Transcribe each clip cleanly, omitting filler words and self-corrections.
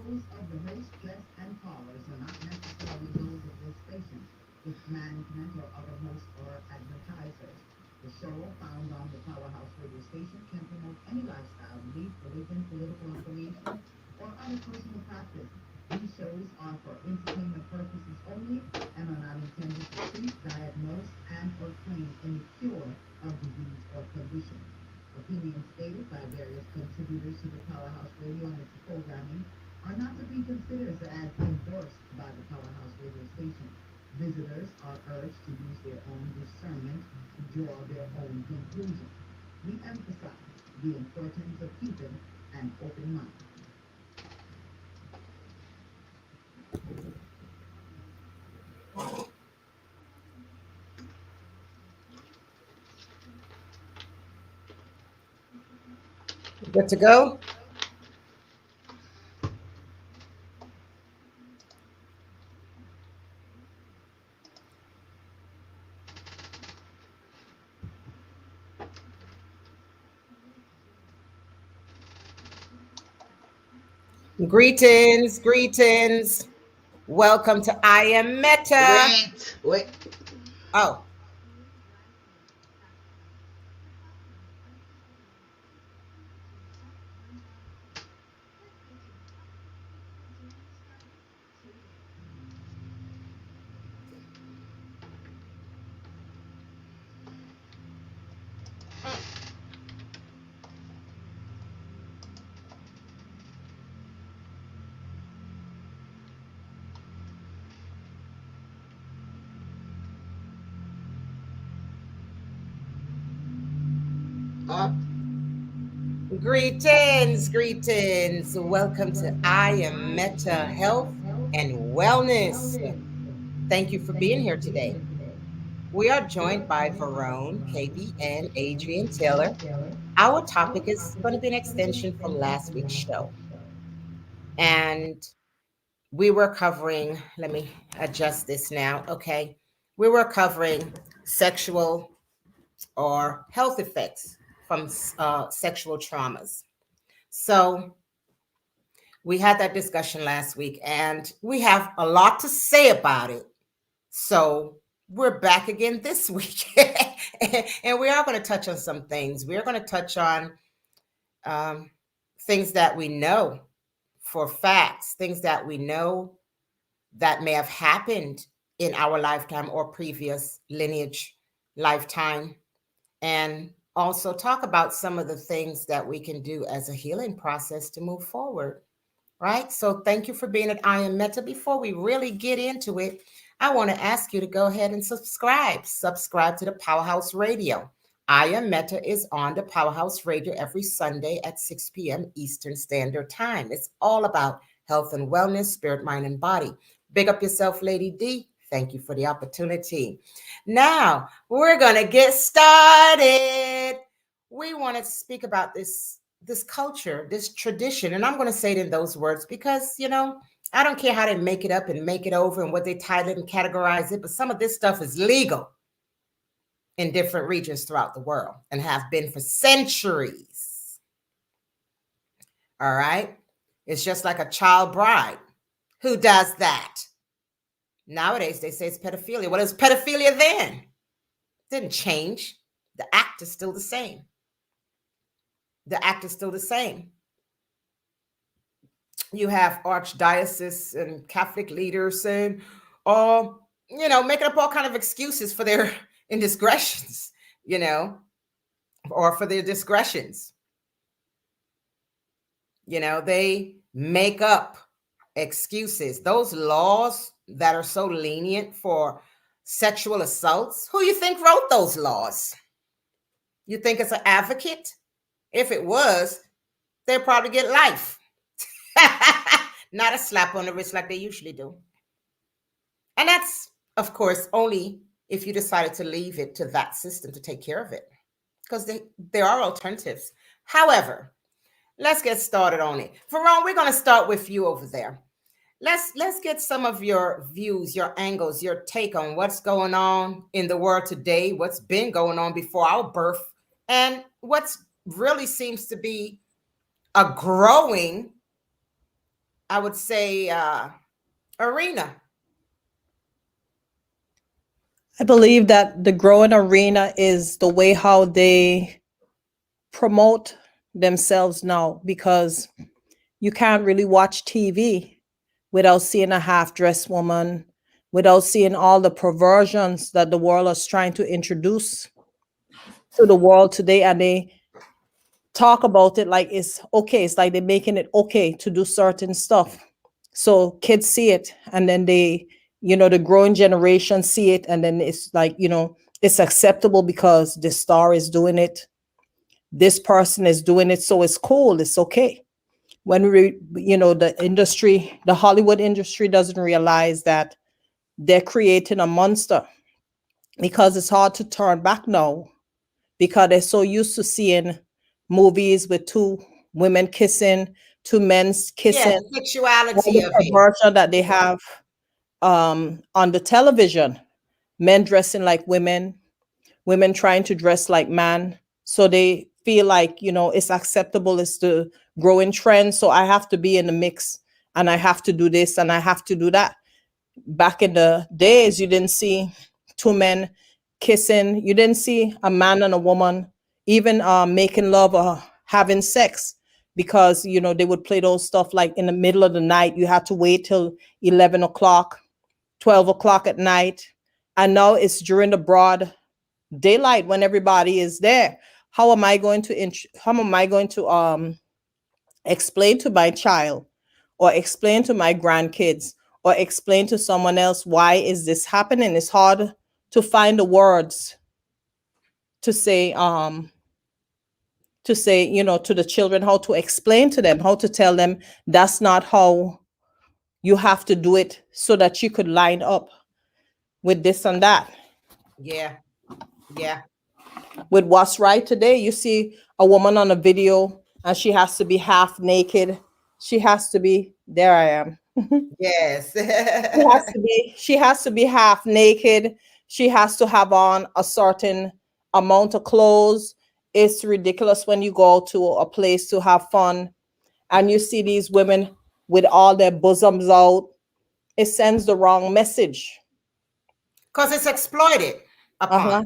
Those of the host, guests, and callers are not necessarily those of this station, its management, or other hosts or advertisers. The show found on the Powerhouse Radio Station can promote any lifestyle, belief, religion, political information, or other personal practice. These shows are for entertainment purposes only and are not intended to treat, diagnose, and or claim any cure of disease or condition. Opinions stated by various contributors to the Powerhouse Radio and its programming are not to be considered as endorsed by the Powerhouse Radio Station. Visitors are urged to use their own discernment to draw their own conclusions. We emphasize the importance of keeping an open mind. Good to go? Greetings, greetings. Welcome to I Am Meta. Wait. Oh. Up. Greetings, greetings. Welcome to I Am Meta Health and Wellness. Thank you for being here today. We are joined by Verone, KB, and Adrian Taylor. Our topic is going to be an extension from last week's show. And we were covering, let me adjust this now. Okay. We were covering sexual or health effects from sexual traumas. So we had that discussion last week and we have a lot to say about it. So we're back again this week. And we are going to touch on some things. We are going to touch on things that we know for facts, things that we know that may have happened in our lifetime or previous lineage lifetime, and also talk about some of the things that we can do as a healing process to move forward. Right? So thank you for being at I Am Meta. Before we really get into it, I want to ask you to go ahead and subscribe. Subscribe to the Powerhouse Radio. I Am Meta is on the Powerhouse Radio every Sunday at 6 p.m. Eastern Standard Time. It's all about health and wellness, spirit, mind, and body. Big up yourself, Lady D. Thank you for the opportunity. Now, we're going to get started. We want to speak about this culture, this tradition, and I'm going to say it in those words because, I don't care how they make it up and make it over and what they title it and categorize it, but some of this stuff is legal in different regions throughout the world and have been for centuries. All right? It's just like a child bride. Who does that? Nowadays, they say it's pedophilia. What is pedophilia then? It didn't change. The act is still the same. The act is still the same. You have archdiocese and Catholic leaders saying, making up all kind of excuses for their indiscretions, or for their discretions. They make up excuses. Those laws that are so lenient for sexual assaults, who you think wrote those laws? You think it's an advocate? If it was, they'd probably get life. Not a slap on the wrist like they usually do. And that's, of course, only if you decided to leave it to that system to take care of it, because there are alternatives. However, let's get started on it. Verone, we're going to start with you over there. Let's get some of your views, your angles, your take on what's going on in the world today, what's been going on before our birth, and what's really seems to be a growing I would say, arena. I believe that the growing arena is the way how they promote themselves now, because you can't really watch TV without seeing a half dressed woman, without seeing all the perversions that the world is trying to introduce to the world today. And they talk about it like it's okay. It's like they're making it okay to do certain stuff. So kids see it, and then they, the growing generation see it, and then it's like, it's acceptable because this star is doing it. This person is doing it. So it's cool. It's okay. When the Hollywood industry doesn't realize that they're creating a monster, because it's hard to turn back now, because they're so used to seeing movies with two women kissing, two men Yeah, kissing, the all sexuality the of it. perversion that they have on the television, men dressing like women, women trying to dress like man. So they feel like, it's acceptable, it's the growing trend. So I have to be in the mix, and I have to do this, and I have to do that. Back in the days, you didn't see two men kissing. You didn't see a man and a woman even making love or having sex, because, they would play those stuff like in the middle of the night. You had to wait till 11 o'clock, 12 o'clock at night. And now it's during the broad daylight when everybody is there. How am I going to explain to my child, or explain to my grandkids, or explain to someone else, why is this happening? It's hard to find the words to say, to the children, how to explain to them, how to tell them that's not how you have to do it, so that you could line up with this and that, Yeah, yeah, with what's right. Today you see a woman on a video, and she has to be half naked. She has to be, there I am. yes. She has to be half naked. She has to have on a certain amount of clothes. It's ridiculous when you go to a place to have fun, and you see these women with all their bosoms out. It sends the wrong message. Because it's exploited Uh-huh. upon.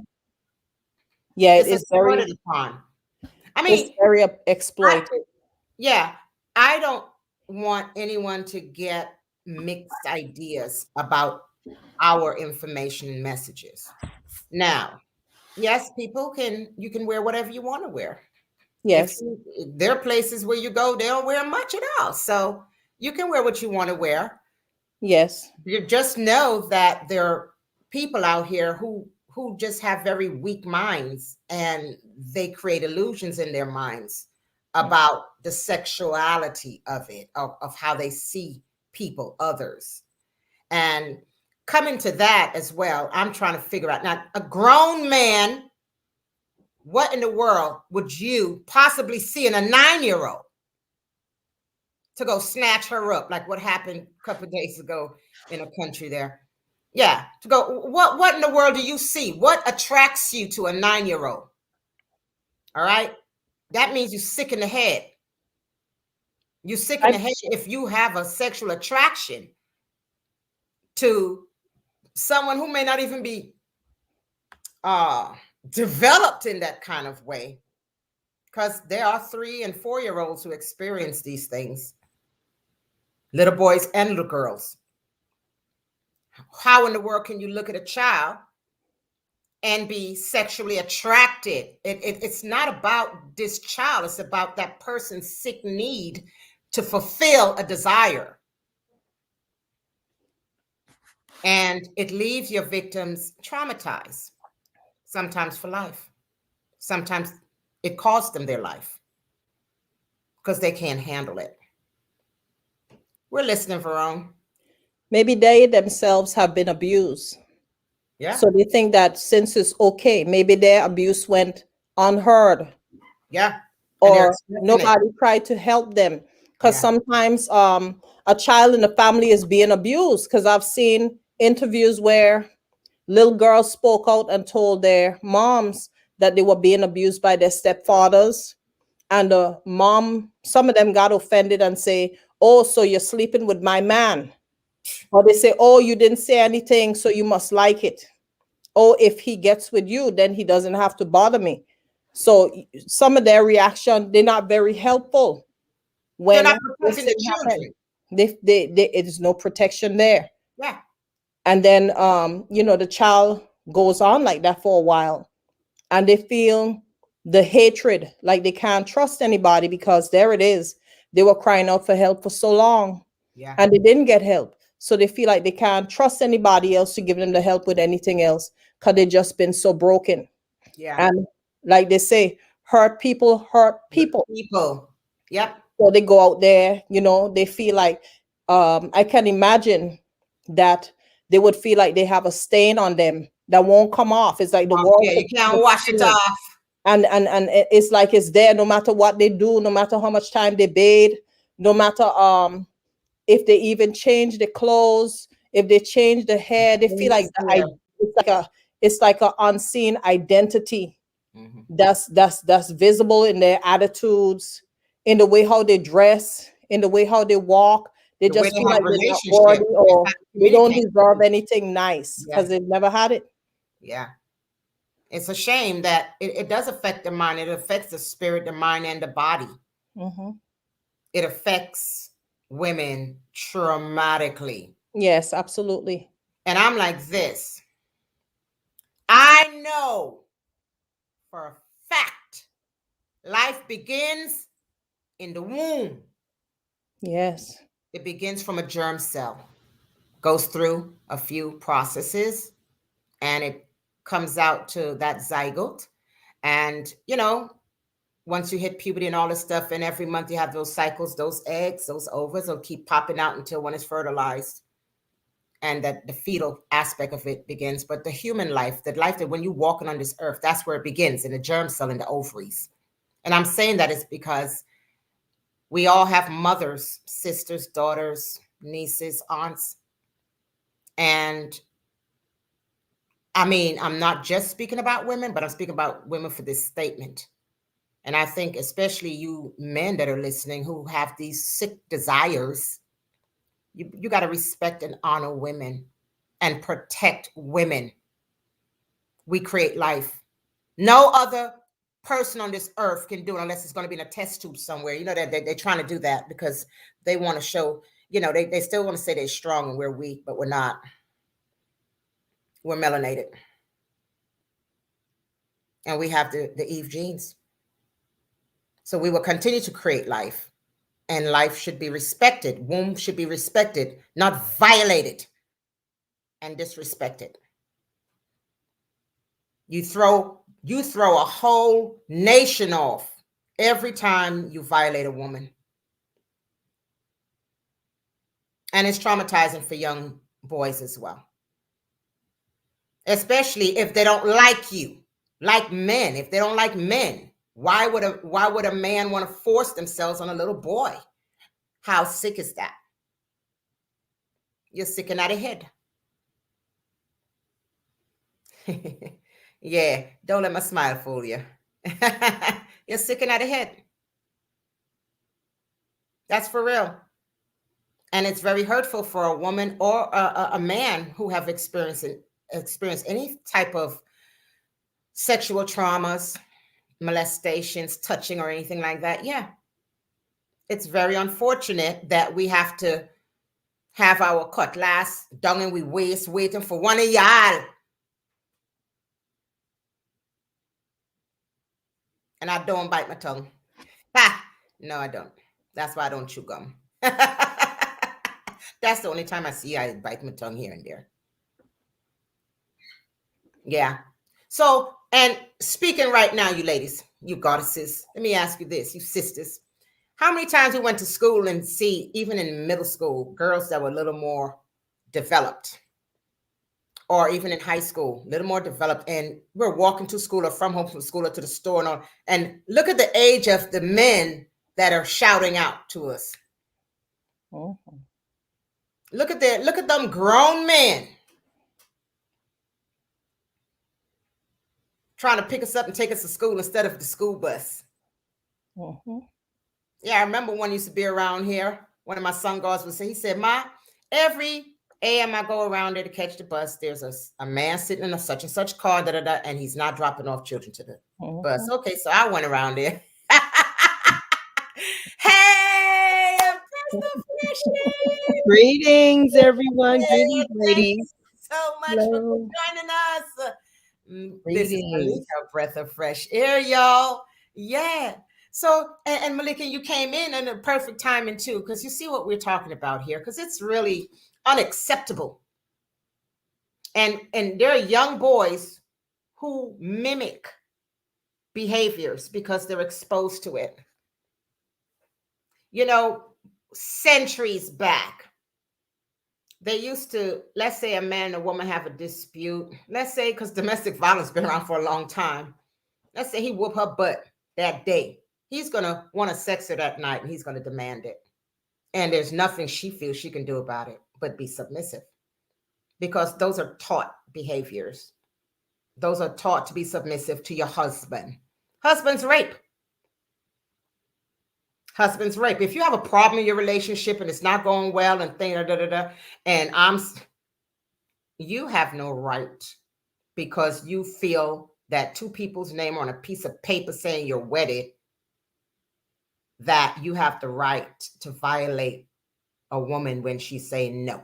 Yeah, It's exploited upon. I it's mean, very I, exploited. yeah, I don't want anyone to get mixed ideas about our information and messages. Now, yes, you can wear whatever you want to wear. Yes. There are places where you go, they don't wear much at all. So you can wear what you want to wear. Yes. You just know that there are people out here who just have very weak minds, and they create illusions in their minds about the sexuality of it, of how they see people, others. And coming to that as well, I'm trying to figure out now, a grown man, what in the world would you possibly see in a 9-year-old to go snatch her up, like what happened a couple of days ago in a country there? Yeah, to go, what in the world do you see? What attracts you to a 9-year-old? All right. That means you're sick in the head. You're sick in I, the head if you have a sexual attraction to someone who may not even be developed in that kind of way. Because there are 3 and 4-year-olds who experience these things, little boys and little girls. How in the world can you look at a child and be sexually attracted? It's not about this child, it's about that person's sick need to fulfill a desire. And it leaves your victims traumatized, sometimes for life. Sometimes it costs them their life because they can't handle it. We're listening, Verone. maybe they themselves have been abused. Yeah. So they think that since it's okay, maybe their abuse went unheard, Yeah. And they're or expecting it. nobody tried to help them. Because Yeah. sometimes a child in the family is being abused. Because I've seen interviews where little girls spoke out and told their moms that they were being abused by their stepfathers. And some of them got offended and say, oh, so you're sleeping with my man. Or they say, oh, you didn't say anything, so you must like it. Oh, if he gets with you, then he doesn't have to bother me. So some of their reaction, they're not very helpful They're when not this protecting the thing happens. children. It is no protection there. Yeah. And then the child goes on like that for a while, and they feel the hatred, like they can't trust anybody, because there it is, they were crying out for help for so long Yeah. and they didn't get help, so they feel like they can't trust anybody else to give them the help with anything else, because they've just been so broken. Yeah. And like they say, hurt people hurt people. People. Yep. So they go out there, they feel like, I can imagine that they would feel like they have a stain on them that won't come off. It's like the world, Yeah, you can't wash it off. and it's like it's there no matter what they do, no matter how much time they bathe, no matter if they even change the clothes, if they change the hair, they feel like Yeah. it's like a unseen identity Mhm. that's visible in their attitudes, in the way how they dress, in the way how they walk. They The way just they feel have like they're not relationship. worthy, It's or how to they don't communicate. deserve anything nice Yeah. because they've never had it. Yeah. It's a shame that it does affect the mind. It affects the spirit, the mind, and the body. Mhm. It affects women traumatically. Yes, absolutely. And I'm like this. I know for a fact life begins in the womb. Yes. It begins from a germ cell, goes through a few processes, and it comes out to that zygote. And, once you hit puberty and all this stuff, and every month you have those cycles, those eggs, those ovaries will keep popping out until one is fertilized. And that the fetal aspect of it begins. But the human life, the life that when you're walking on this earth, that's where it begins, in the germ cell, in the ovaries. And I'm saying that is because we all have mothers, sisters, daughters, nieces, aunts. And I mean, I'm not just speaking about women, but I'm speaking about women for this statement. And I think especially you men that are listening who have these sick desires, you got to respect and honor women and protect women. We create life. No other person on this earth can do it unless it's going to be in a test tube somewhere. You know that they're trying to do that because they want to show, they still want to say they're strong and we're weak, but we're not. We're melanated. And we have the Eve genes. So we will continue to create life. And life should be respected. Womb should be respected, not violated and disrespected. You throw a whole nation off every time you violate a woman. And it's traumatizing for young boys as well. Especially if they don't like you, like men. If they don't like men, why would a man want to force themselves on a little boy? How sick is that? You're sick and out of head. Yeah, don't let my smile fool you. You're sick and out of head. That's for real. And it's very hurtful for a woman or a man who have experienced any type of sexual traumas, molestations, touching, or anything like that. Yeah. It's very unfortunate that we have to have our cutlass down and we waist waiting for one of y'all. And I don't bite my tongue. Ha! No, I don't. That's why I don't chew gum. That's the only time I see I bite my tongue here and there. Yeah. So, and speaking right now, you ladies, you goddesses, let me ask you this, you sisters. How many times we went to school and see, even in middle school, girls that were a little more developed, or even in high school, a little more developed, and we're walking to school or from home from school or to the store, and look at the age of the men that are shouting out to us. Mm-hmm. Look at them grown men trying to pick us up and take us to school instead of the school bus. Mm-hmm. Yeah, I remember one used to be around here. one of my son guards would say, he said, Ma, every AM I go around there to catch the bus, there's a man sitting in a such and such car, and he's not dropping off children to the bus. Okay, so I went around there. Hey, Greetings, everyone. Greetings, ladies. so much for Hello. joining us. This is Greetings. Malika, breath of fresh air, y'all. Yeah. So, and Malika, you came in a perfect timing too, because you see what we're talking about here, because it's really unacceptable. And there are young boys who mimic behaviors because they're exposed to it. You know, centuries back, they used to, let's say a man and a woman have a dispute. Let's say, because domestic violence has been around for a long time. Let's say he whoop her butt that day. He's going to want to sex her that night, and he's going to demand it. And there's nothing she feels she can do about it but be submissive, because those are taught behaviors. Those are taught to be submissive to your husband. Husband's rape. Husband's rape. If you have a problem in your relationship and it's not going well and you have no right, because you feel that two people's name on a piece of paper saying you're wedded, that you have the right to violate a woman when she's saying no.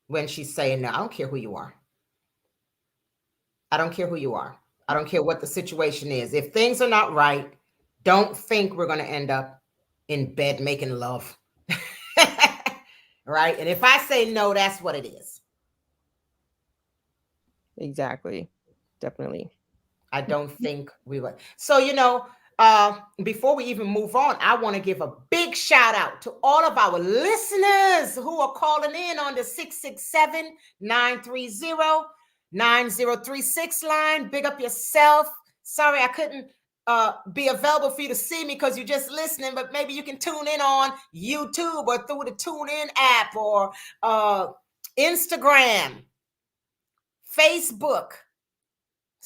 When she's saying no, I don't care who you are. I don't care who you are. I don't care what the situation is. If things are not right, don't think we're going to end up in bed making love. Right? And if I say no, that's what it is. Exactly. Definitely. I don't think we would. So, before we even move on, I want to give a big shout out to all of our listeners who are calling in on the 667-930-9036 line. Big up yourself. Sorry, I couldn't be available for you to see me because you're just listening, but maybe you can tune in on YouTube or through the TuneIn app or Instagram, Facebook.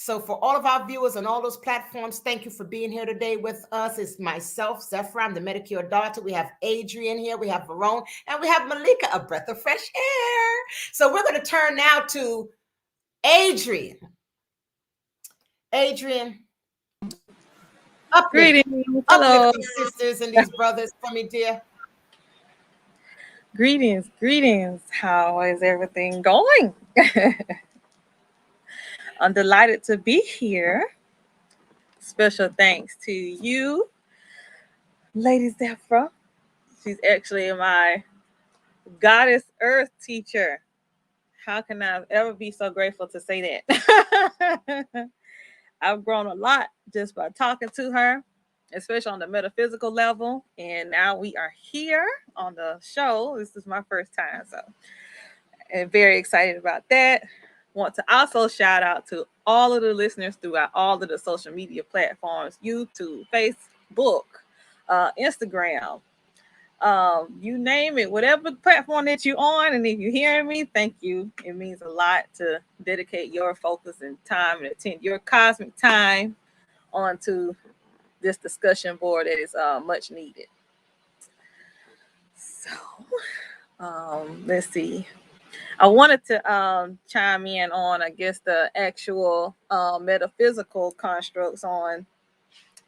So for all of our viewers on all those platforms, thank you for being here today with us. It's myself, Zephyr, I'm the Medicure daughter. We have Adrian here, we have Verone, and we have Malika, a breath of fresh air. So we're going to turn now to Adrian. Adrian, Greetings. uplift these sisters and these brothers for me, dear. Greetings. How is everything going? I'm delighted to be here. Special thanks to you, Lady Zephyr. She's actually my goddess earth teacher. How can I ever be so grateful to say that? I've grown a lot just by talking to her, especially on the metaphysical level. And now we are here on the show. This is my first time, so I'm very excited about that. Want to also shout out to all of the listeners throughout all of the social media platforms, YouTube, Facebook, Instagram, you name it, whatever platform that you're on. And if you're hearing me, thank you. It means a lot to dedicate your focus and time and attend your cosmic time onto this discussion board that is much needed. So let's see. I wanted to chime in on, I guess, the actual metaphysical constructs on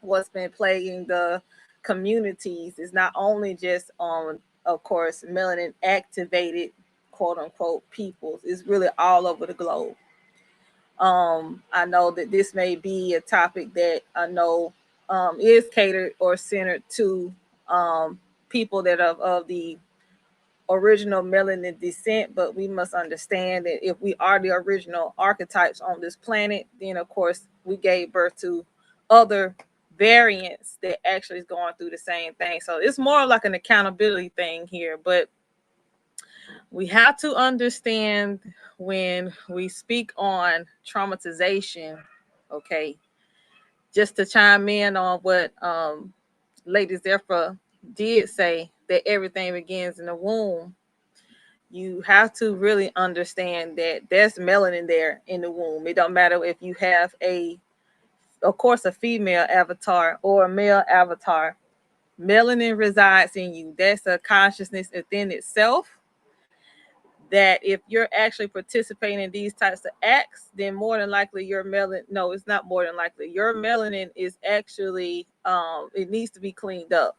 what's been plaguing the communities. Is not only just on, of course, melanin activated, quote unquote, peoples. It's really all over the globe. I know that this may be a topic that I know is catered or centered to people that are of the original melanin descent, but we must understand that if we are the original archetypes on this planet, then of course we gave birth to other variants that actually is going through the same thing. So it's more like an accountability thing here, but we have to understand when we speak on traumatization, okay, just to chime in on what Lady Zephyr did say, that everything begins in the womb. You have to really understand that there's melanin there in the womb. It don't matter if you have of course, a female avatar or a male avatar. Melanin resides in you. That's a consciousness within itself. That if you're actually participating in these types of acts, then more than likely your melanin, no, it's not more than likely, your melanin is actually, it needs to be cleaned up.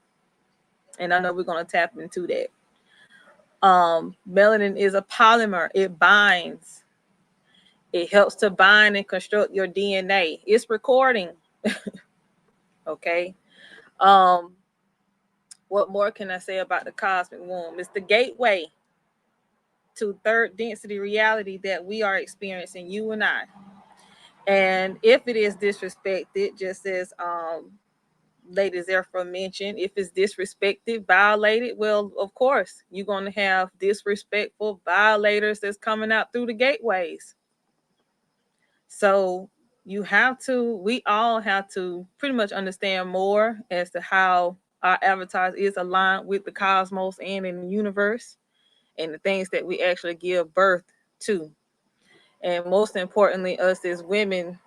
And I know we're going to tap into that. Melanin is a polymer. It binds. It helps to bind and construct your DNA. It's recording. Okay. What more can I say about the cosmic womb? It's the gateway to third density reality that we are experiencing, you and I. And if it is disrespected, just as Lady Zephyr mentioned, if it's disrespected, violated, well, of course, you're going to have disrespectful violators that's coming out through the gateways. So we all have to pretty much understand more as to how our avatar is aligned with the cosmos and in the universe, and the things that we actually give birth to. And most importantly, us as women,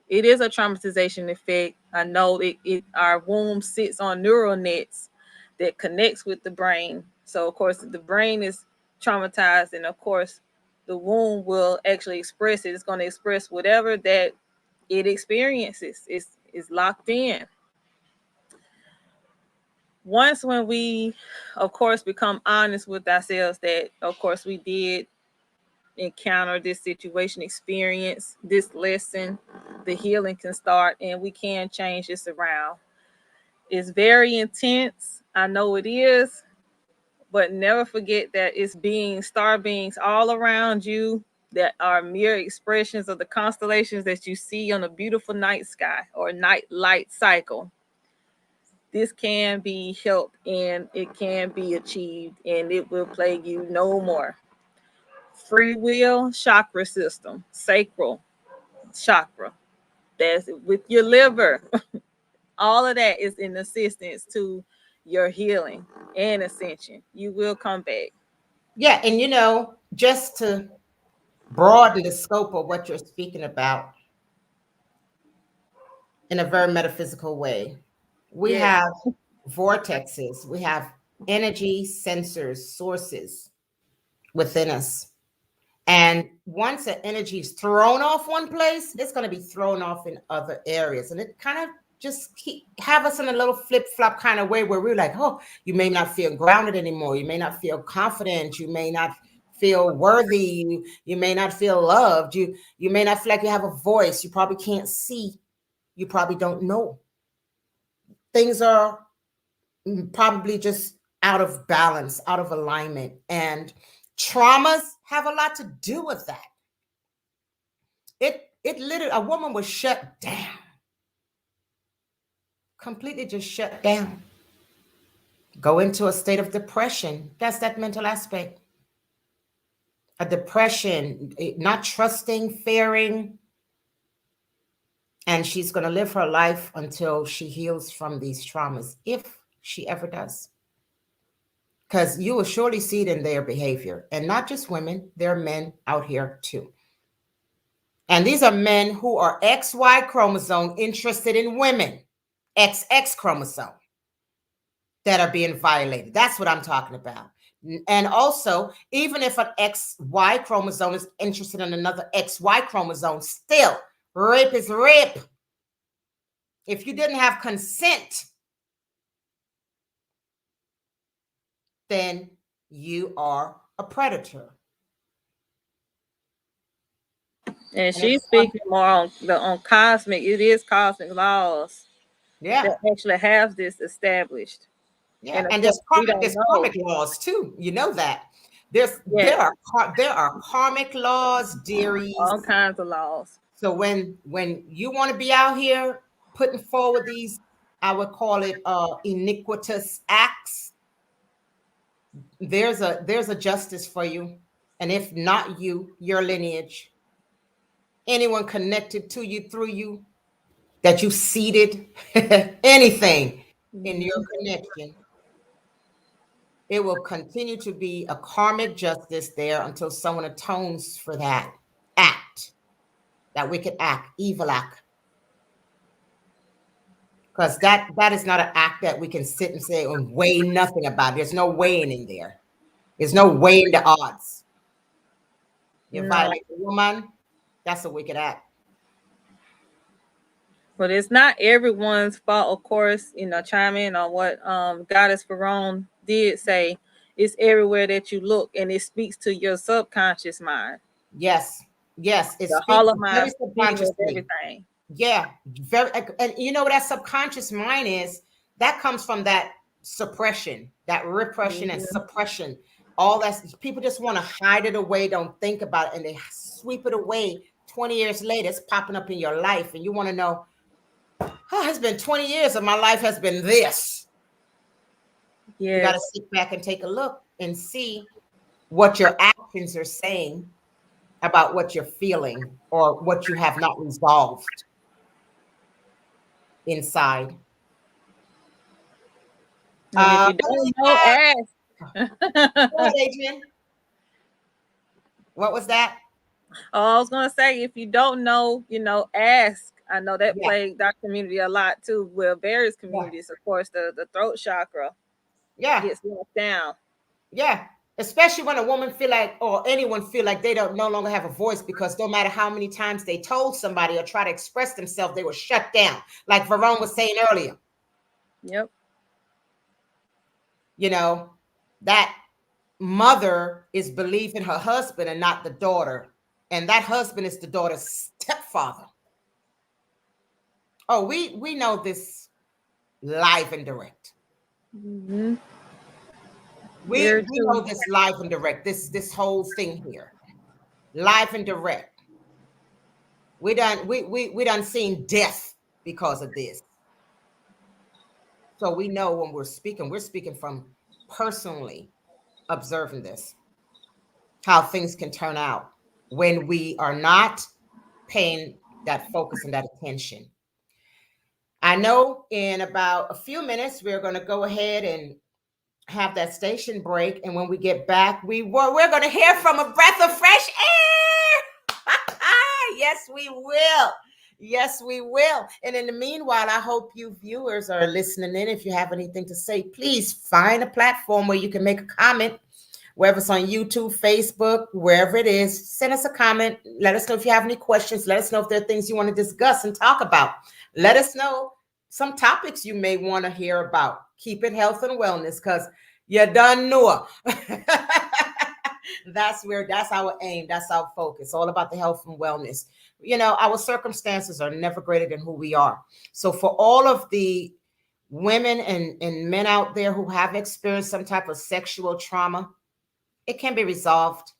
it is a traumatization effect. I know our womb sits on neural nets that connects with the brain. So of course, the brain is traumatized, and of course, the womb will actually express it. It's going to express whatever that it experiences. It's locked in. Once when we, of course, become honest with ourselves that, of course, we did encounter this situation, experience this lesson, the healing can start, and we can change this around. It's very intense. I know it is, but never forget that it's star beings all around you that are mere expressions of the constellations that you see on a beautiful night sky or night light cycle. This can be helped and it can be achieved, and it will plague you no more. Free will, chakra system, sacral chakra. That's with your liver. All of that is in assistance to your healing and ascension. You will come back. Yeah, and just to broaden the scope of what you're speaking about in a very metaphysical way, we Yes. have vortexes, we have energy sensors, sources within us. And once the energy is thrown off one place, it's going to be thrown off in other areas. And it kind of just have us in a little flip-flop kind of way where we're like, oh, you may not feel grounded anymore. You may not feel confident. You may not feel worthy. You may not feel loved. You may not feel like you have a voice. You probably can't see. You probably don't know. Things are probably just out of balance, out of alignment. And traumas have a lot to do with that. It literally, a woman was shut down, completely just shut down, go into a state of depression. That's that mental aspect. A depression, not trusting, fearing, and she's going to live her life until she heals from these traumas, if she ever does. Because you will surely see it in their behavior, and not just women, there are men out here too. And these are men who are XY chromosome interested in women, XX chromosome, that are being violated. That's what I'm talking about. And also, even if an XY chromosome is interested in another XY chromosome, still, rape is rape. If you didn't have consent, then you are a predator. And she's speaking more on cosmic. It is cosmic laws. Yeah. That actually have this established. Yeah, and there's karmic laws too. You know that. There are karmic laws, dearies. All kinds of laws. So when you want to be out here putting forward these, I would call it iniquitous acts, there's a justice for you. And if not you, your lineage, anyone connected to you, through you, that you seeded anything in your connection, it will continue to be a karmic justice there until someone atones for that act, that wicked act, evil act. because that is not an act that we can sit and say and weigh nothing about. There's no weighing in there. There's no weighing the odds. You No. violate a woman, that's a wicked act. But it's not everyone's fault, of course, chime in on what Goddess Verone did say. It's everywhere that you look, and it speaks to your subconscious mind. Yes, it The speaks hollow very mind feeding with subconsciously. everything. Yeah, very, and you know what that subconscious mind is? That comes from that suppression, that repression and suppression. All that people just want to hide it away, don't think about it, and they sweep it away. 20 years later, it's popping up in your life, and you want to know, oh, it's been 20 years of my life has been this. Yes. You got to sit back and take a look and see what your actions are saying about what you're feeling or what you have not resolved inside. And if you don't know, ask. Go ahead, Adrian. What was that? Oh, I was gonna say, if you don't know, ask. I know that Yeah. plagued our community a lot too. Well, various communities, of course, the throat chakra gets locked down. Yeah. Especially when a woman feel like, or anyone feel like they don't no longer have a voice, because no matter how many times they told somebody or try to express themselves, they were shut down. Like Verone was saying earlier. Yep. That mother is believing her husband and not the daughter. And that husband is the daughter's stepfather. Oh, we know this live and direct. Mm-hmm. We know this live and direct. This whole thing here, live and direct. We done seen death because of this. So we know when we're speaking from personally observing this, how things can turn out when we are not paying that focus and that attention. I know in about a few minutes, we're going to go ahead and have that station break. And when we get back, we're going to hear from a breath of fresh air. Yes, we will. Yes, we will. And in the meanwhile, I hope you viewers are listening in. If you have anything to say, please find a platform where you can make a comment, whether it's on YouTube, Facebook, wherever it is. Send us a comment. Let us know if you have any questions. Let us know if there are things you want to discuss and talk about. Let us know some topics you may want to hear about. Keep it health and wellness, because you done know. That's our aim. That's our focus. All about the health and wellness. Our circumstances are never greater than who we are. So for all of the women and men out there who have experienced some type of sexual trauma, it can be resolved.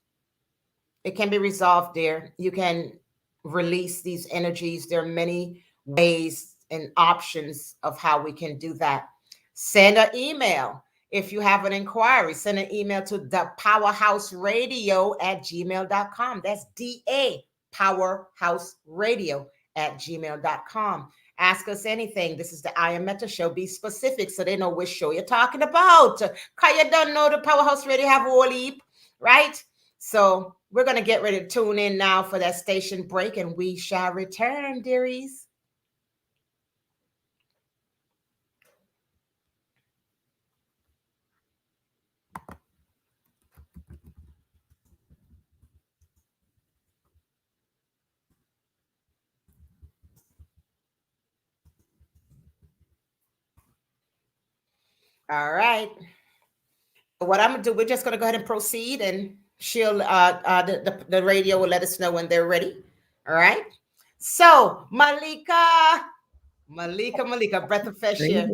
It can be resolved, dear. You can release these energies. There are many ways and options of how we can do that. Send an email. If you have an inquiry, send an email to thepowerhouseradio@gmail.com. That's DA powerhouseradio@gmail.com. Ask us anything. This is the I Am Meta Show. Be specific so they know which show you're talking about. Because you don't know the Powerhouse Radio have a whole heap, right? So we're going to get ready to tune in now for that station break, and we shall return, dearies. All right. What I'm gonna do, we're just gonna go ahead and proceed, and she'll the radio will let us know when they're ready. All right. So Malika, breath of fresh air.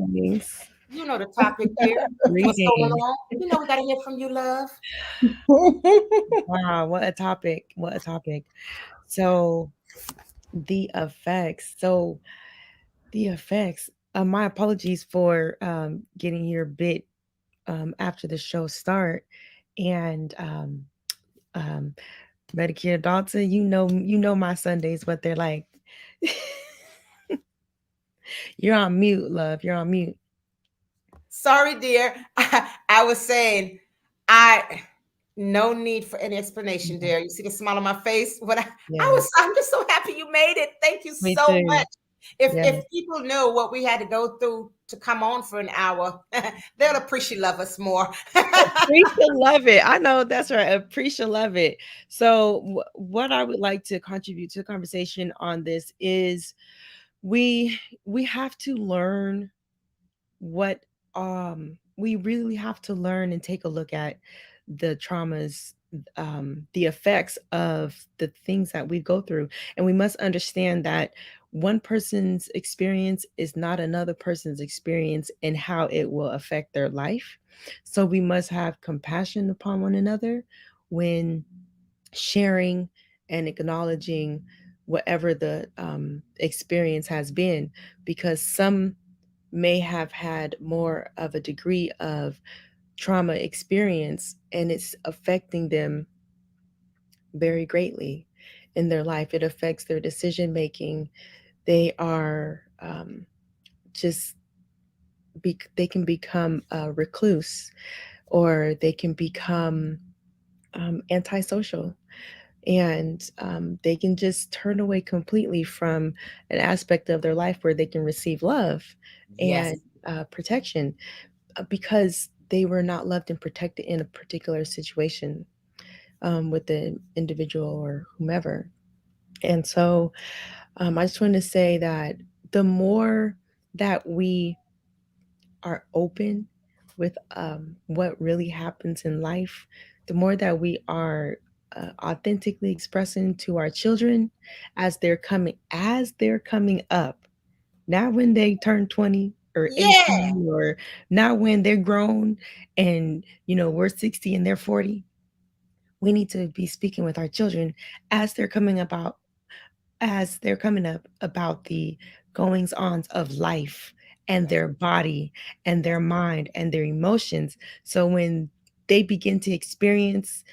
You know the topic here. What's going on? We gotta hear from you, love. Wow, what a topic. What a topic. So the effects. My apologies for getting here a bit after the show start. And Medicare Dalton, you know my Sundays, what they're like. You're on mute, love. You're on mute. Sorry, dear. I was saying, no need for any explanation, dear. You see the smile on my face? I'm just so happy you made it. Thank you Me so too. much. If people know what we had to go through to come on for an hour, they'll appreciate love us more. Appreciate love it. I know that's right. Appreciate love it. So what I would like to contribute to the conversation on this is we have to learn what we really have to learn and take a look at the traumas, the effects of the things that we go through. And we must understand that one person's experience is not another person's experience and how it will affect their life. So we must have compassion upon one another when sharing and acknowledging whatever the experience has been, because some may have had more of a degree of trauma experience and it's affecting them very greatly in their life. It affects their decision making. They are just they can become a recluse, or they can become antisocial, and they can just turn away completely from an aspect of their life where they can receive love Yes. and protection, because they were not loved and protected in a particular situation with the individual or whomever. And so I just want to say that the more that we are open with what really happens in life, the more that we are authentically expressing to our children as they're coming up, not when they turn 20 or Yeah. 18, or not when they're grown and we're 60 and they're 40. We need to be speaking with our children as they're coming up about the goings ons of life and Yes. their body and Yes. their mind and their emotions. So when they begin to experience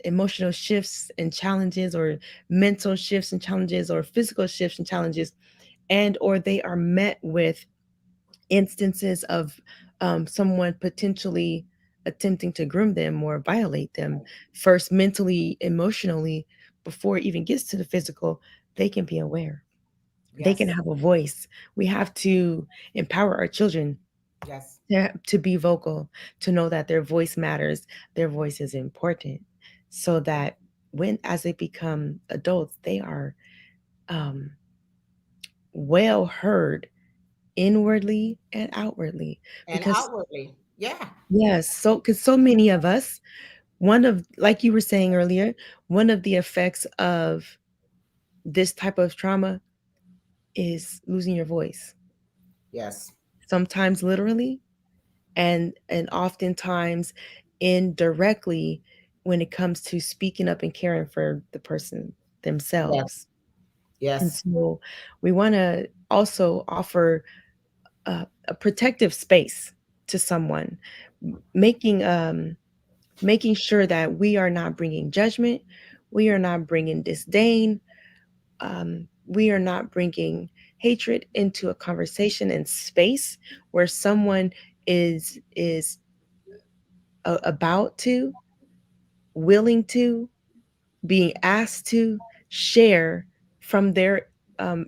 emotional shifts and challenges, or mental shifts and challenges, or physical shifts and challenges, and or they are met with instances of someone potentially attempting to groom them or violate them, first mentally, emotionally, before it even gets to the physical, they can be aware. They can Yes. have a voice. We have to empower our children Yes. to be vocal, to know that their voice matters, their voice is important, so that when as they become adults, they are um, well heard inwardly and outwardly. And Because outwardly. Yeah. yes, so because so many of us, one of, like you were saying earlier, one of the effects of this type of trauma is losing your voice, Yes. sometimes literally, and oftentimes indirectly, when it comes to speaking up and caring for the person Yes. themselves. And Yes. so we want to also offer a protective space to someone, making making sure that we are not bringing judgment, we are not bringing disdain, we are not bringing hatred into a conversation and space where someone is about to, willing to, being asked to share from their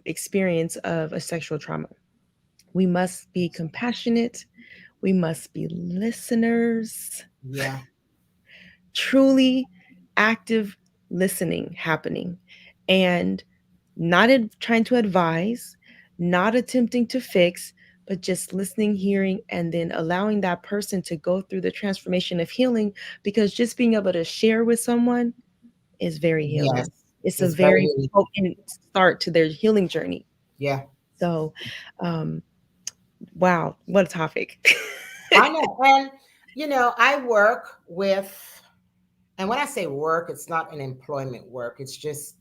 experience of a sexual trauma. We must be compassionate. We must be listeners, Yeah. truly active listening happening, and not trying to advise, not attempting to fix, but just listening, hearing, and then allowing that person to go through the transformation of healing, because just being able to share with someone is very Yes. healing. It's a It's very very potent start to their healing journey. yeah. So, um, wow, what a topic. I know. And I work with, and when I say work, it's not an employment work. It's just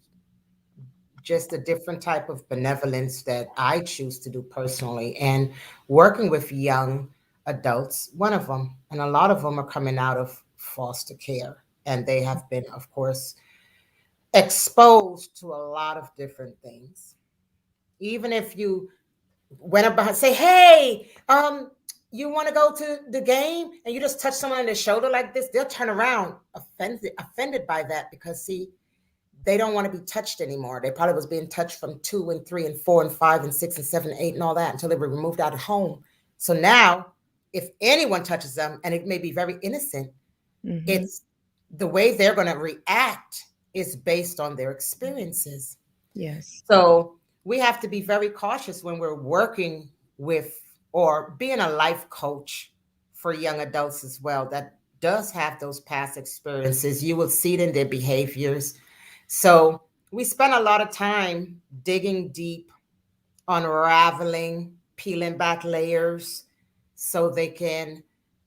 a different type of benevolence that I choose to do personally. And working with young adults, one of them, and a lot of them are coming out of foster care. And they have been, of course, exposed to a lot of different things. Even if you went up behind, say, hey, you want to go to the game, and you just touch someone on the shoulder like this, they'll turn around offended by that, because see, they don't want to be touched anymore. They probably was being touched from 2 and 3 and 4 and 5 and 6 and 7 and 8 and all that until they were removed out of home. So now, if anyone touches them, and it may be very innocent, it's the way they're going to react is based on their experiences. Yes. So we have to be very cautious when we're working with or being a life coach for young adults as well that does have those past experiences. You will see it in their behaviors. So we spend a lot of time digging deep, unraveling, peeling back layers so they can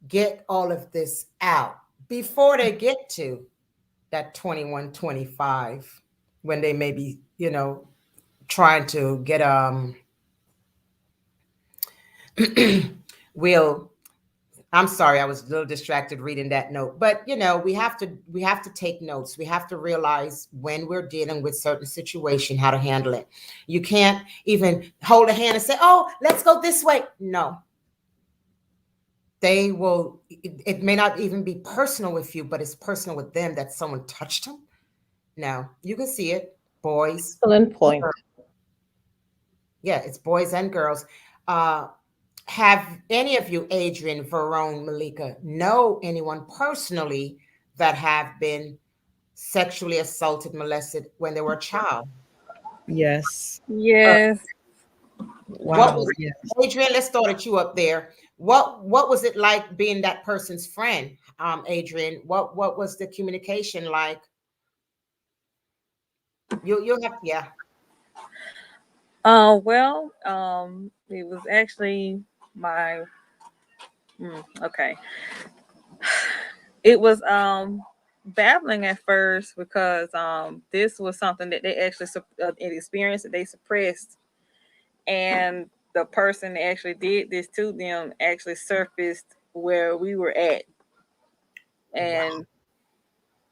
get all of this out before they get to that 21, 25, when they may be, trying to get will I'm sorry, I was a little distracted reading that note. But we have to take notes. We have to realize when we're dealing with certain situation, how to handle it. You can't even hold a hand and say, "Oh, let's go this way." No. They will, it may not even be personal with you, but it's personal with them that someone touched them. Now, you can see it, boys. Excellent point. Yeah, it's boys and girls. Have any of you, Adrian, Verone, Malika, know anyone personally that have been sexually assaulted, molested when they were a child? Yes. Yes. What Wow. was Yes. Adrian? Let's start at you up there. What was it like being that person's friend, Adrian? What was the communication like? You'll have yeah. Well, it was actually my okay. It was babbling at first because this was something that they actually an experience that they suppressed, and the person that actually did this to them actually surfaced where we were at, and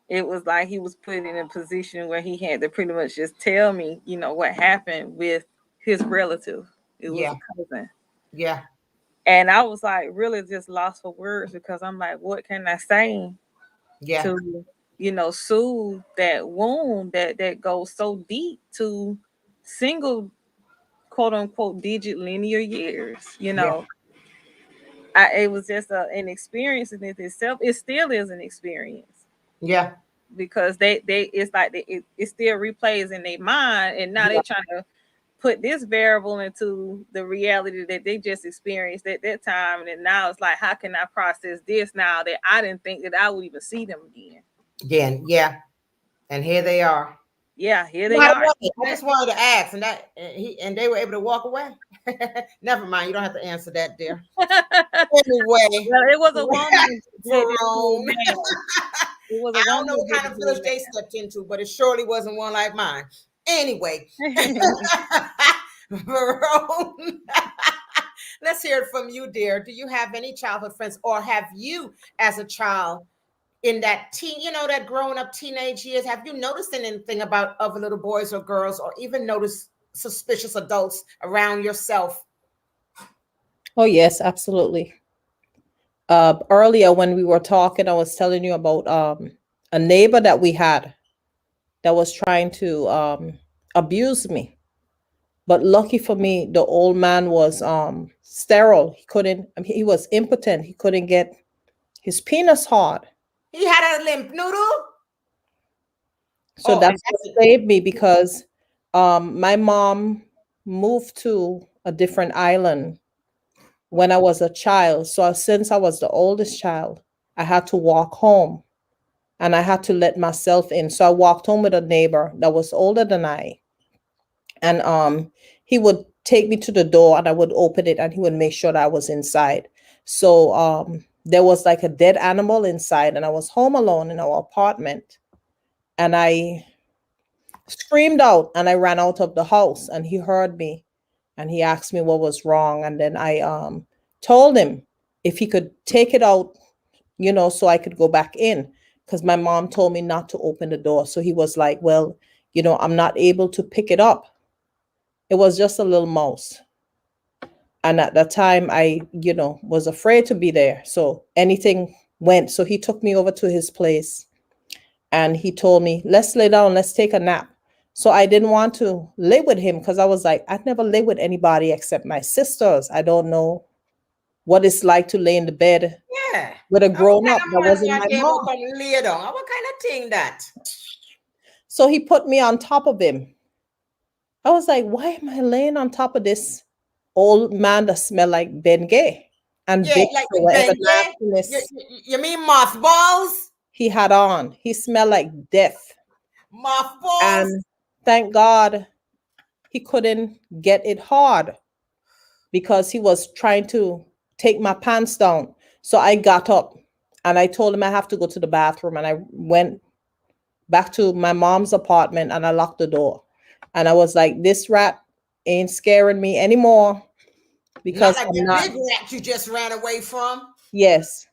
it was like he was put in a position where he had to pretty much just tell me, what happened with his relative. It was Yeah. a cousin. Yeah. And I was like really just lost for words because I'm like, what can I say Yeah. to, soothe that wound that goes so deep to single quote unquote digit linear years, Yeah. It was just an experience in itself. It still is an experience. Yeah. Because they it's like it still replays in their mind, and now they're trying to put this variable into the reality that they just experienced at that time, and then now it's like, how can I process this now that I didn't think that I would even see them again? Again, yeah. And here they are. Yeah, here they are. I just wanted to ask, and they were able to walk away. Never mind, you don't have to answer that, dear. Anyway, Well, it was a woman. Verone. It was a I don't woman. know what kind of village they stepped into, but it surely wasn't one like mine. Anyway, Verone, let's hear it from you, dear. Do you have any childhood friends, or have you, as a child, in that that growing up teenage years, have you noticed anything about other little boys or girls, or even noticed suspicious adults around yourself? Oh, yes, absolutely. Earlier when we were talking, I was telling you about a neighbor that we had that was trying to abuse me. But lucky for me, the old man was sterile. He was impotent. He couldn't get his penis hard. He had a limp noodle. So that's what saved me, because my mom moved to a different island when I was a child. So since I was the oldest child, I had to walk home and I had to let myself in. So I walked home with a neighbor that was older than I. And he would take me to the door and I would open it and he would make sure that I was inside. So there was like a dead animal inside, and I was home alone in our apartment. And I screamed out and I ran out of the house, and he heard me and he asked me what was wrong. And then I told him if he could take it out, so I could go back in, because my mom told me not to open the door. So he was like, well, I'm not able to pick it up. It was just a little mouse. And at that time, I, was afraid to be there. So anything went. So he took me over to his place. and he told me, let's lay down, let's take a nap. So I didn't want to lay with him because I was like, I'd never lay with anybody except my sisters. I don't know what it's like to lay in the bed Yeah. with a Oh, what grown kind up of that money wasn't I my gave mom. up on lay down? What kind of thing that? So he put me on top of him. I was like, why am I laying on top of this old man that smelled like Bengay and Yeah, Vicks like or the whatever dengue. You, nastiness you mean mothballs? he had on? He smelled like death. Mothballs? And thank God he couldn't get it hard because he was trying to take my pants down. So I got up and I told him I have to go to the bathroom. And I went back to my mom's apartment and I locked the door. And I was like, this rat ain't scaring me anymore Not because like I'm that not. big rat you just ran away from. Yes.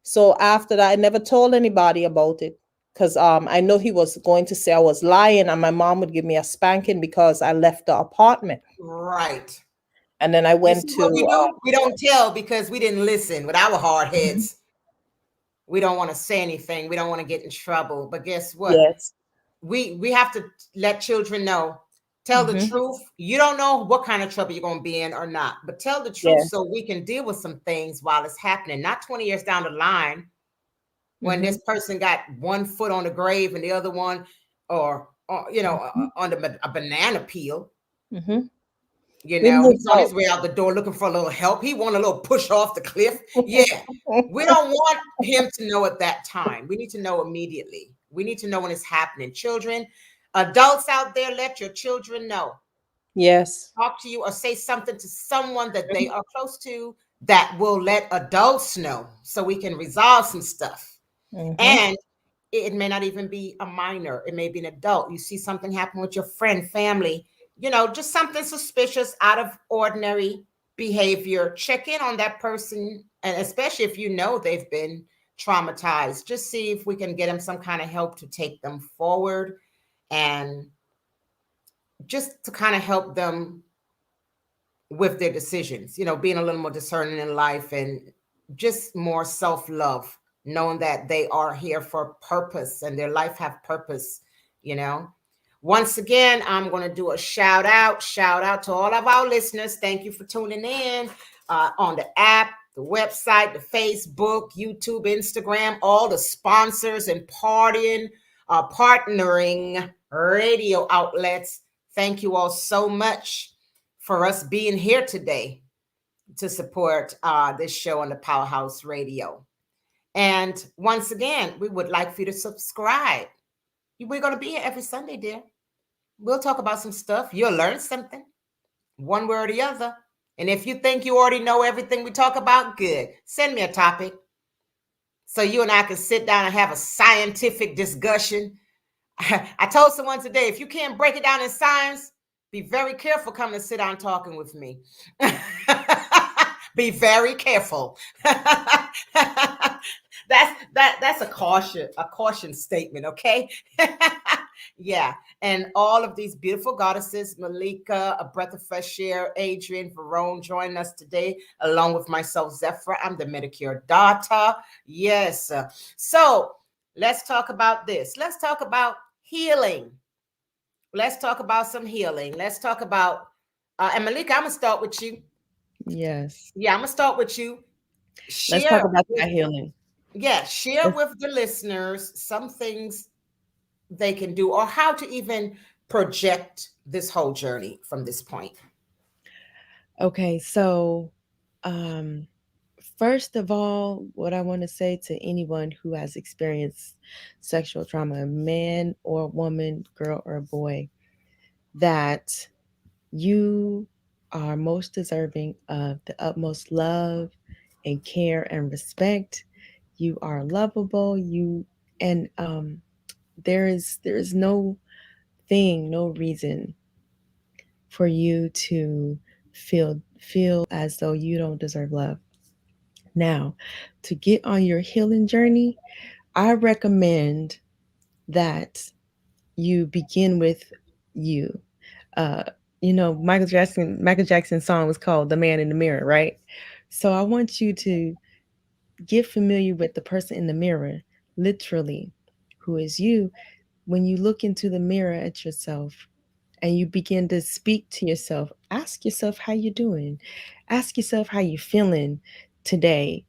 So after that, I never told anybody about it because I know he was going to say I was lying and my mom would give me a spanking because I left the apartment. Right. And then I You went see to, what we do? We don't tell because we didn't listen with our hard Mhm. heads. We don't want to say anything. We don't want to get in trouble. But guess what? Yes. We have to let children know. Tell the Hmm. truth. You don't know what kind of trouble you're going to be in or not, but tell the truth Yes. so we can deal with some things while it's happening. Not 20 years down the line when Hmm. this person got one foot on the grave and the other one, or on a banana peel. Hmm. We He's moved on his out. way out the door looking for a little help. He want a little push off the cliff. Yeah. We don't want him to know at that time. We need to know immediately. We need to know when it's happening. Children, adults out there, let your children know. Yes. Talk to you or say something to someone that they are close to that will let adults know so we can resolve some stuff. Hmm. And it may not even be a minor, it may be an adult. You see something happen with your friend, family, just something suspicious, out of ordinary behavior. Check in on that person, and especially if you know they've been traumatized, just see if we can get them some kind of help to take them forward, and just to kind of help them with their decisions, being a little more discerning in life, and just more self-love, knowing that they are here for purpose and their life have purpose. Once again, I'm going to do a shout out to all of our listeners. Thank you for tuning in on the app, the website, the Facebook, YouTube, Instagram, all the sponsors and partnering radio outlets. Thank you all so much for us being here today to support this show on the Powerhouse Radio. And once again, we would like for you to subscribe. We're going to be here every Sunday, dear. We'll talk about some stuff. You'll learn something, one way or the other. And if you think you already know everything we talk about, good. Send me a topic so you and I can sit down and have a scientific discussion. I told someone today, if you can't break it down in science, be very careful coming to sit down talking with me. Be very careful. That's a caution statement, okay? Yeah. And all of these beautiful goddesses, Malika, a breath of fresh air, Adrian, Verone, joining us today, along with myself, Zephyr. I'm the Medicare daughter. Yes. So let's talk about this. Let's talk about healing. Let's talk about some healing. Let's talk about, and Malika, I'm going to start with you. Yes. Yeah, I'm going to start with you. Let's talk Share about with, that healing. yeah, share with the listeners some things they can do, or how to even project this whole journey from this point. Okay, so first of all, what I want to say to anyone who has experienced sexual trauma, a man or woman, girl or boy, that you are most deserving of the utmost love and care and respect. You are lovable. And there is no thing, no reason for you to feel as though you don't deserve love. Now, to get on your healing journey, I recommend that you begin with you. Uh, Michael Jackson's song was called "The Man in the Mirror," right? So I want you to get familiar with the person in the mirror, literally. who is you, when you look into the mirror at yourself and you begin to speak to yourself, ask yourself how you're doing. Ask yourself how you're feeling today.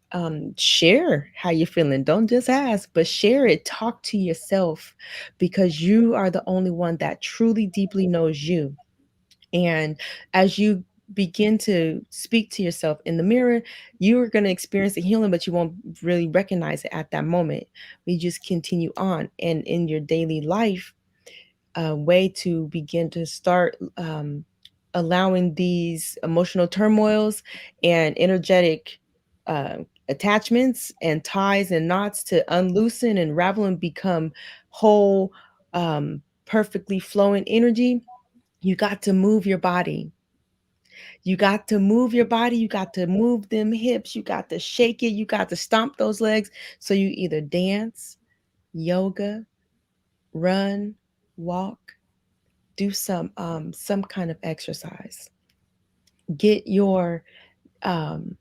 Share how you're feeling. Don't just ask, but share it. Talk to yourself, because you are the only one that truly deeply knows you. And as you begin to speak to yourself in the mirror, you are going to experience the healing, but you won't really recognize it at that moment. We just continue on. And in your daily life, a way to begin to start allowing these emotional turmoils and energetic uh, attachments and ties and knots to unloosen and ravel and become whole, perfectly flowing energy. You got to move your body. You got to move your body. You got to move them hips. You got to shake it. You got to stomp those legs. So you either dance, yoga, run, walk, do some kind of exercise. Get your um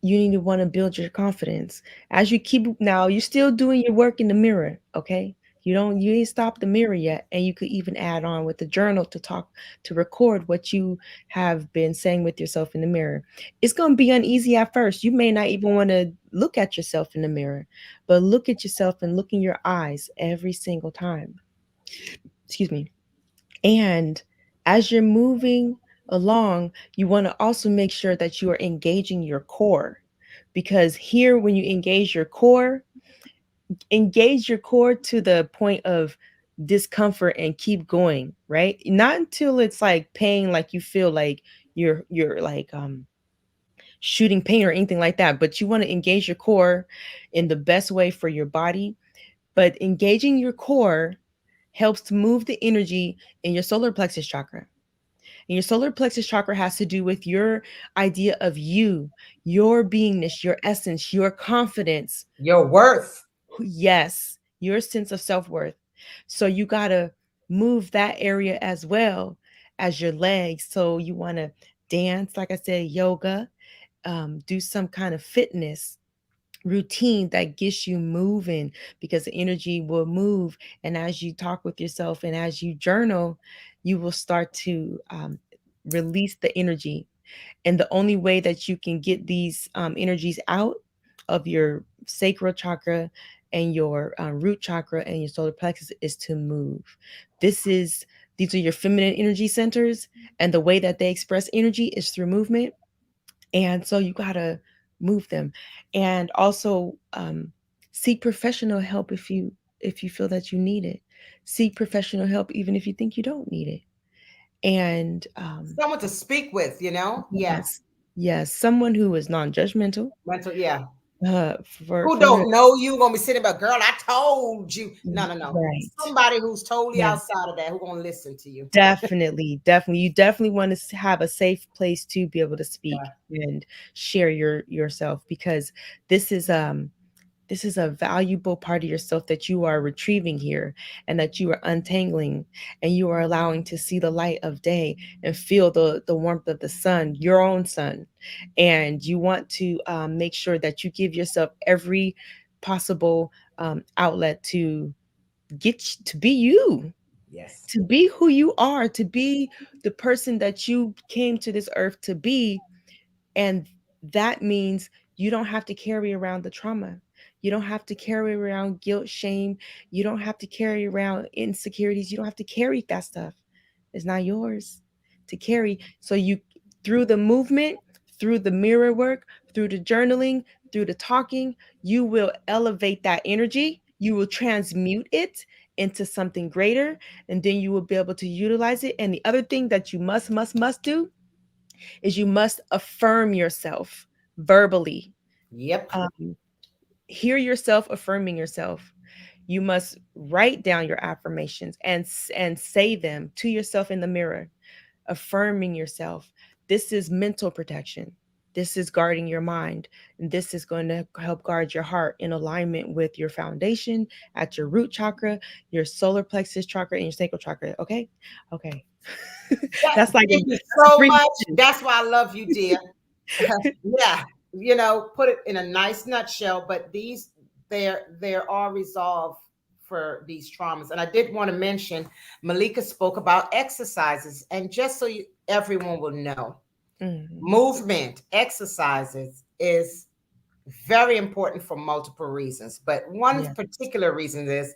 you need to want to build your confidence. As you keep, now you're still doing your work in the mirror, okay? You ain't stopped the mirror yet. And you could even add on with the journal to talk, to record what you have been saying with yourself in the mirror. It's going to be uneasy at first. You may not even want to look at yourself in the mirror, but look at yourself and look in your eyes every single time. Excuse me. And as you're moving along, you want to also make sure that you are engaging your core. Because here, when you engage your core to the point of discomfort and keep going, right? Not until it's like pain, like you feel like you're like shooting pain or anything like that. But you want to engage your core in the best way for your body. But engaging your core helps to move the energy in your solar plexus chakra. And your solar plexus chakra has to do with your idea of you, your beingness, your essence, your confidence. Your worth. Yes, your sense of self worth. So you got to move that area as well as your legs. So you want to dance, like I said, yoga, do some kind of fitness routine that gets you moving, because the energy will move. And as you talk with yourself and as you journal, you will start to release the energy. And the only way that you can get these energies out of your sacral chakra and your root chakra and your solar plexus is to move. These are your feminine energy centers, and the way that they express energy is through movement. And so you got to move them. And also seek professional help if you feel that you need it. Seek professional help even if you think you don't need it. And Someone to speak with, Yeah. yes, yes, someone who is non-judgmental. Mental, yeah. Uh, for Who for the don't know you gonna be sitting about, girl, I told you. No, no, no. right, Somebody who's totally yeah, outside of that who gonna listen to you. definitely, definitely. You definitely want to have a safe place to be able to speak and share yourself, because this is this is a valuable part of yourself that you are retrieving here, and that you are untangling, and you are allowing to see the light of day and feel the warmth of the sun, your own sun. And you want to make sure that you give yourself every possible outlet to to be you, Yes. to be who you are, to be the person that you came to this earth to be. And that means you don't have to carry around the trauma. You don't have to carry around guilt, shame. You don't have to carry around insecurities. You don't have to carry that stuff. It's not yours to carry. So you, through the movement, through the mirror work, through the journaling, through the talking, you will elevate that energy. You will transmute it into something greater, and then you will be able to utilize it. And the other thing that you must do is you must affirm yourself verbally. Yep. Hear yourself affirming yourself. You must write down your affirmations and say them to yourself in the mirror, affirming yourself. This is mental protection. This is guarding your mind. And this is going to help guard your heart in alignment with your foundation at your root chakra, your solar plexus chakra, and your sacral chakra. Okay. Okay. That's like Thank you that's a so free much. That's why I love you, dear. Yeah, put it in a nice nutshell, but there are resolved for these traumas. And I did want to mention, Malika spoke about exercises. And just so everyone will know, movement, exercises is very important for multiple reasons. But one particular reason is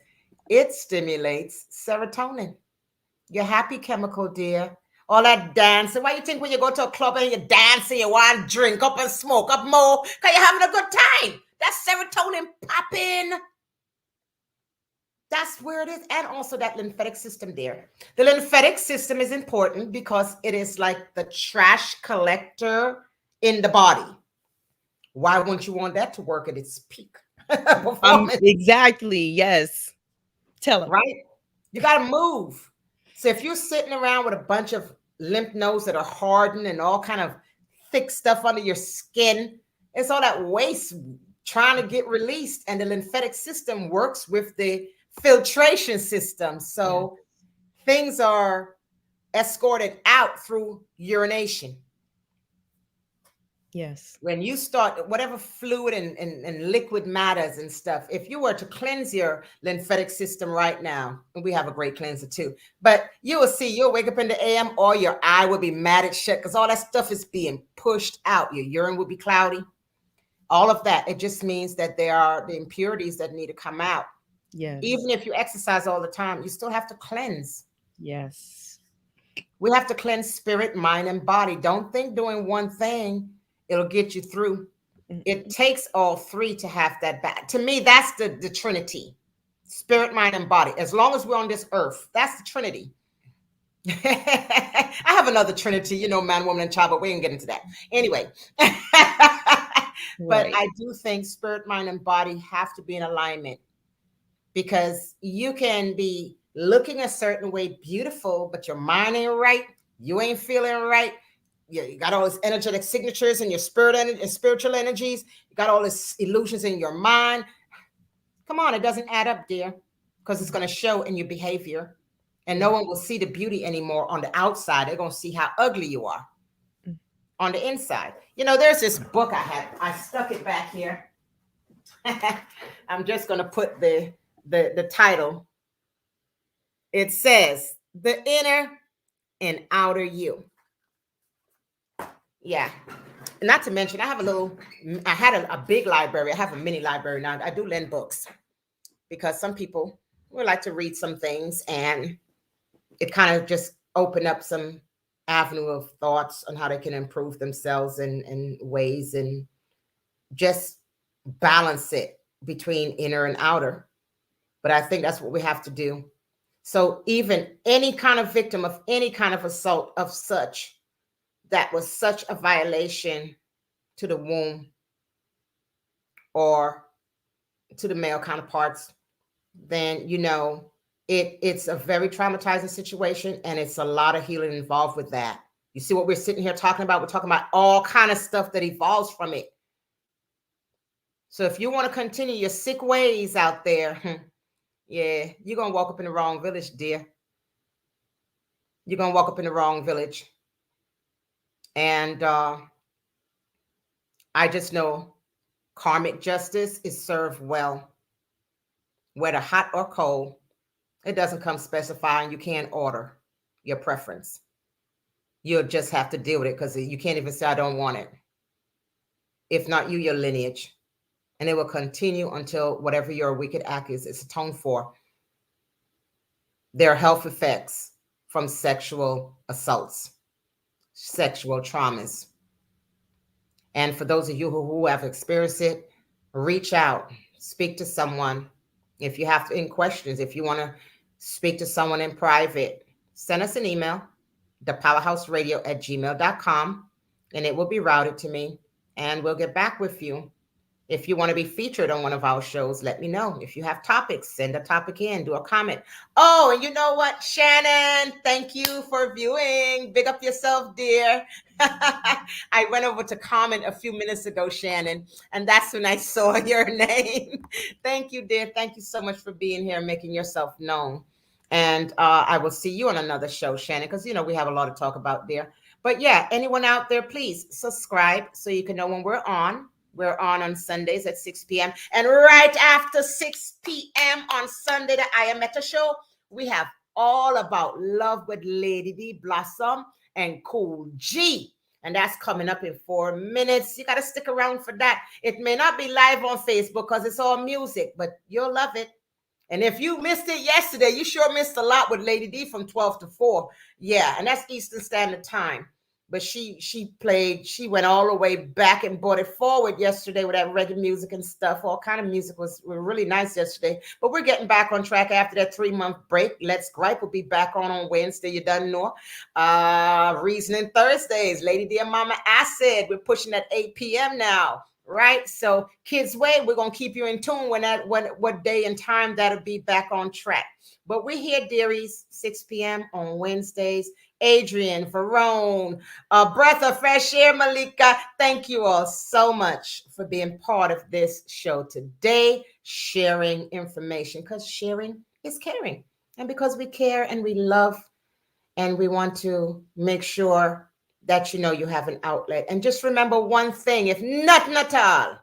it stimulates serotonin, your happy chemical, dear. All that dancing. Why you think when you go to a club and you're dancing, you want to drink up and smoke up more? Because you're having a good time. That's serotonin popping. That's where it is. And also that lymphatic system there. The lymphatic system is important because it is like the trash collector in the body. Why wouldn't you want that to work at its peak? Exactly. Yes. Tell them. Right? You got to move. So if you're sitting around with a bunch of lymph nodes that are hardened and all kind of thick stuff under your skin, it's all that waste trying to get released. And the lymphatic system works with the filtration system. So things are escorted out through urination. Yes. When you start, whatever fluid and liquid matters and stuff, if you were to cleanse your lymphatic system right now, and we have a great cleanser too, but you will see, you'll wake up in the AM or your eye will be matted shut because all that stuff is being pushed out. Your urine will be cloudy. All of that. It just means that there are the impurities that need to come out. Yes. Even if you exercise all the time, you still have to cleanse. Yes. We have to cleanse spirit, mind, and body. Don't think doing one thing it'll get you through. It takes all three to have that back. To me, that's the Trinity. Spirit, mind, and body. As long as we're on this earth, that's the Trinity. I have another Trinity, you know, man, woman, and child, but we ain't get into that. Anyway. But I do think spirit, mind, and body have to be in alignment, because you can be looking a certain way, beautiful, but your mind ain't right. You ain't feeling right. You got all these energetic signatures in your spirit and spiritual energies. You got all these illusions in your mind. Come on, it doesn't add up, dear, because it's going to show in your behavior. And no one will see the beauty anymore on the outside. They're going to see how ugly you are on the inside. You know, there's this book I had. I stuck it back here. I'm just going to put the title. It says, The Inner and Outer You. Yeah. Not to mention, I had a big library. I have a mini library now. I do lend books because some people would like to read some things, and it kind of just opened up some avenue of thoughts on how they can improve themselves in ways and just balance it between inner and outer. But I think that's what we have to do. So even any kind of victim of any kind of assault of such, that was such a violation to the womb or to the male counterparts, then, you know, it's a very traumatizing situation, and it's a lot of healing involved with that. You see what we're sitting here talking about? We're talking about all kind of stuff that evolves from it. So if you want to continue your sick ways out there, yeah, you're going to walk up in the wrong village, dear. You're going to walk up in the wrong village. And I just know karmic justice is served well, whether hot or cold. It doesn't come specifying. You can't order your preference. You'll just have to deal with it, because you can't even say, I don't want it. If not you, your lineage. And it will continue until whatever your wicked act is atoned for. There are health effects from sexual assaults, sexual traumas. And for those of you who have experienced it, reach out, speak to someone. If you have any questions, if you want to speak to someone in private, send us an email, thepowerhouseradio@gmail.com, and it will be routed to me, and we'll get back with you. If you want to be featured on one of our shows, let me know. If you have topics, send a topic in, do a comment. Oh, and you know what, Shannon, thank you for viewing. Big up yourself, dear. I went over to comment a few minutes ago, Shannon, and that's when I saw your name. Thank you, dear. Thank you so much for being here and making yourself known. And I will see you on another show, Shannon, because, you know, we have a lot to talk about there. But yeah, anyone out there, please subscribe so you can know when we're on. We're on Sundays at 6 p.m. And right after 6 p.m. on Sunday, the I Am Meta show, we have All About Love with Lady D Blossom and Cool G. And that's coming up in 4 minutes. You got to stick around for that. It may not be live on Facebook because it's all music, but you'll love it. And if you missed it yesterday, you sure missed a lot with Lady D from 12 to 4. Yeah, and that's Eastern Standard Time. But she went all the way back and brought it forward yesterday with that reggae music and stuff. All kind of music was really nice yesterday. But we're getting back on track after that 3-month break. Let's Gripe will be back on Wednesday. You done know. Reasoning Thursdays. Lady D and Mama Acid. We're pushing at 8 p.m. now. Right, so Kids Way, we're gonna keep you in tune what day and time that'll be back on track. But we're here, dearies, 6 p.m. on Wednesdays. Adrian, Verone, Breath of Fresh Air, Malika. Thank you all so much for being part of this show today, sharing information, because sharing is caring, and because we care and we love, and we want to make sure that you have an outlet. And just remember one thing, if nothing at all,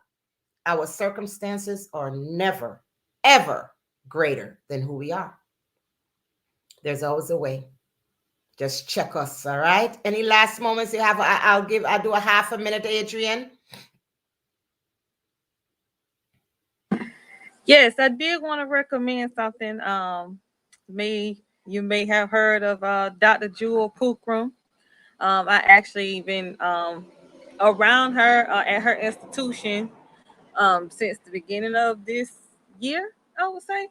our circumstances are never, ever greater than who we are. There's always a way. Just check us, all right? Any last moments you have? I'll do a half a minute, Adrian. Yes, I did want to recommend something. You may have heard of Dr. Jewel Pookrum. I actually been around her at her institution since the beginning of this year, I would say.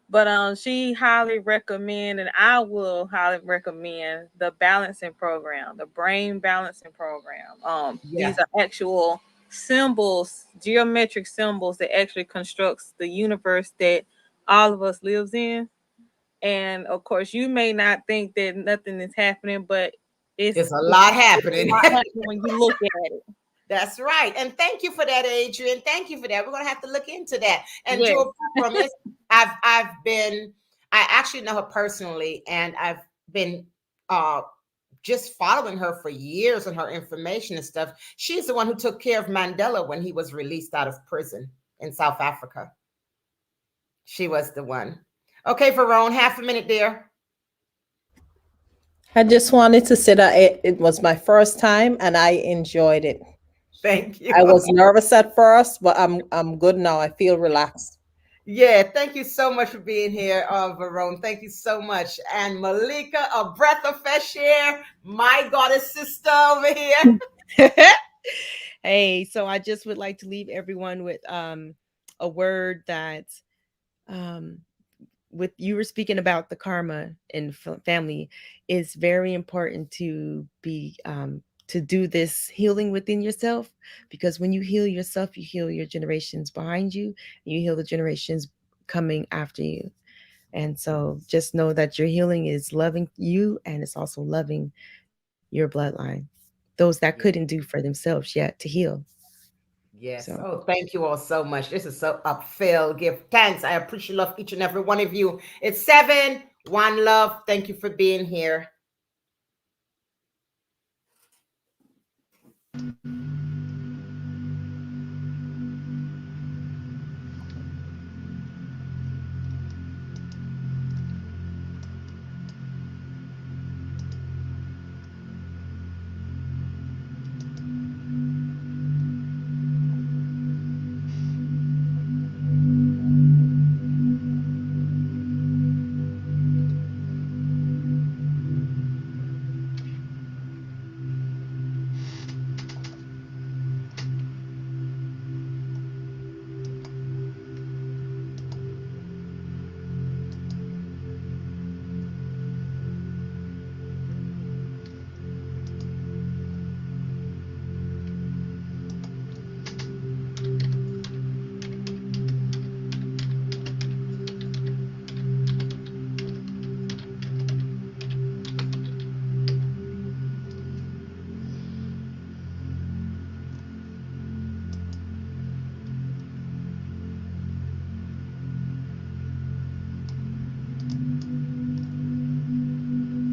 But she highly recommend, and I will highly recommend the balancing program, the brain balancing program. These are actual symbols, geometric symbols that actually constructs the universe that all of us lives in. And of course, you may not think that nothing is happening, but it's a lot happening. It's a lot happening when you look at it. That's right. And thank you for that, Adrian. Thank you for that. We're going to have to look into that. And Yes. Jewel Pookrum, I actually know her personally, and I've been just following her for years and her information and stuff. She's the one who took care of Mandela when he was released out of prison in South Africa. She was the one. Okay, Verone, half a minute there. I just wanted to say that it was my first time and I enjoyed it. Thank you. I was nervous at first, but I'm good now. I feel relaxed. Yeah, thank you so much for being here, Verone. Thank you so much. And Malika, a breath of fresh air, my goddess sister over here. Hey, so I just would like to leave everyone with a word that with you were speaking about the karma in family. It's very important to be to do this healing within yourself, because when you heal yourself, you heal your generations behind you, you heal the generations coming after you. And so just know that your healing is loving you, and it's also loving your bloodline, those that couldn't do for themselves yet to heal. Yes. So. Oh, thank you all so much. This is so upfill. Give thanks. I appreciate love each and every one of you. It's 7. One love. Thank you for being here.